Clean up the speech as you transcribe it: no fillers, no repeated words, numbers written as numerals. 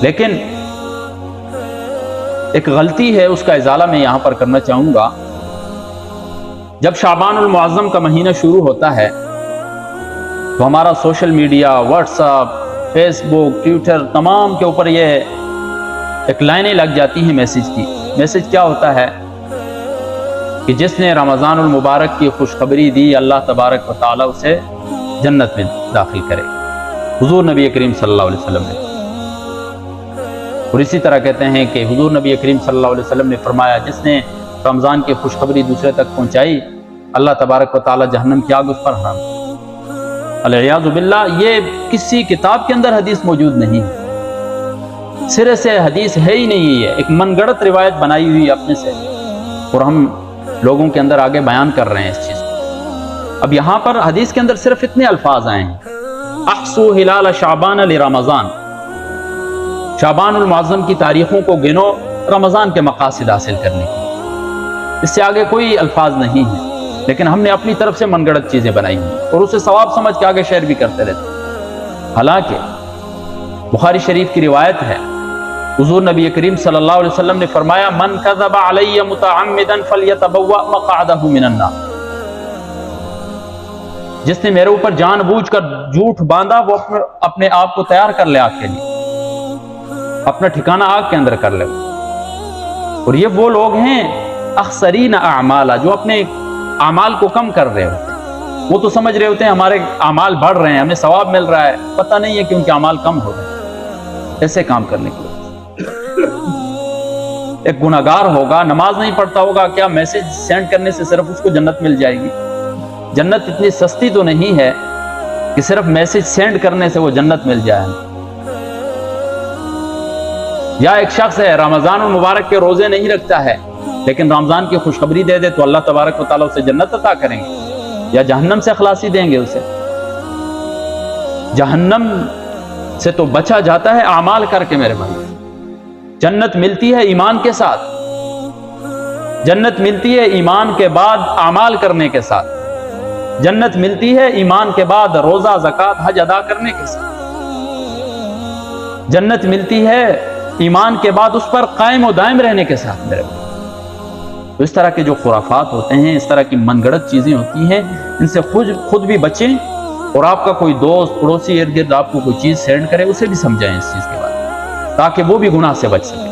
لیکن ایک غلطی ہے، اس کا ازالہ میں یہاں پر کرنا چاہوں گا۔ جب شعبان المعظم کا مہینہ شروع ہوتا ہے تو ہمارا social media, WhatsApp, Facebook, Twitter, تمام کے اوپر یہ ایک لائنیں لگ جاتی ہیں میسج کی۔ میسج کیا ہوتا ہے کہ جس نے رمضان المبارک کی خوشخبری دی، اللہ تبارک و تعالیٰ اسے جنت میں داخل کرے، حضور نبی کریم صلی اللہ علیہ وسلم نے۔ اور اسی طرح کہتے ہیں کہ حضور نبی کریم صلی اللہ علیہ وسلم نے فرمایا، جس نے رمضان کی خوشخبری دوسرے تک پہنچائی، اللہ تبارک و تعالیٰ جہنم کی آگ اس پر حرام۔ العیاذ باللہ، یہ کسی کتاب کے اندر حدیث موجود نہیں ہے، سرے سے حدیث ہے ہی نہیں ہے، ایک من گڑت روایت بنائی ہوئی اپنے سے، اور ہم لوگوں کے اندر آگے بیان کر رہے ہیں اس چیز کو۔ اب یہاں پر حدیث کے اندر صرف اتنے الفاظ آئے ہیں، احصو ہلال شعبان لرمضان، شعبان المعظم کی تاریخوں کو گنو رمضان کے مقاصد حاصل کرنے کی۔ اس سے آگے کوئی الفاظ نہیں ہیں، لیکن ہم نے اپنی طرف سے من گڑت چیزیں بنائی ہیں اور اسے ثواب سمجھ کے آگے شیئر بھی کرتے رہتے ہیں۔ حالانکہ بخاری شریف کی روایت ہے، حضور نبی کریم صلی اللہ علیہ وسلم نے فرمایا، من کذب علی متعمدا فلیتبوأ مقعدہ من النار، جس نے میرے اوپر جان بوجھ کر جھوٹ باندھا، وہ اپنے آپ کو تیار کر لے آگ کے لیے، اپنا ٹھکانہ آگ کے اندر کر لے۔ اور یہ وہ لوگ ہیں اخسرین اعمالا، جو اپنے اعمال کو کم کر رہے ہوتے ہیں۔ وہ تو سمجھ رہے ہوتے ہیں ہمارے اعمال بڑھ رہے ہیں، ہمیں ثواب مل رہا ہے، پتہ نہیں ہے کہ ان کے اعمال کم ہو رہے ہیں۔ ایسے کام کرنے کے لیے ایک گناہگار ہوگا، نماز نہیں پڑھتا ہوگا، کیا میسج سینڈ کرنے سے صرف اس کو جنت مل جائے گی؟ جنت اتنی سستی تو نہیں ہے کہ صرف میسج سینڈ کرنے سے وہ جنت مل جائے۔ یا ایک شخص ہے رمضان المبارک کے روزے نہیں رکھتا ہے، لیکن رمضان کی خوشخبری دے دے تو اللہ تبارک و تعالیٰ اسے جنت عطا کریں گے، یا جہنم سے خلاصی دیں گے اسے۔ جہنم سے تو بچا جاتا ہے اعمال کر کے میرے بھائی، جنت ملتی ہے ایمان کے ساتھ، جنت ملتی ہے ایمان کے بعد اعمال کرنے کے ساتھ، جنت ملتی ہے ایمان کے بعد روزہ، زکوٰۃ، حج ادا کرنے کے ساتھ، جنت ملتی ہے ایمان کے بعد اس پر قائم و دائم رہنے کے ساتھ میرے بھائی۔ تو اس طرح کے جو خرافات ہوتے ہیں، اس طرح کی من گڑت چیزیں ہوتی ہیں، ان سے خود بھی بچیں، اور آپ کا کوئی دوست، پڑوسی ارد گرد آپ کو کوئی چیز سینڈ کرے، اسے بھی سمجھائیں اس چیز کے بارے میں، تاکہ وہ بھی گناہ سے بچ سکے۔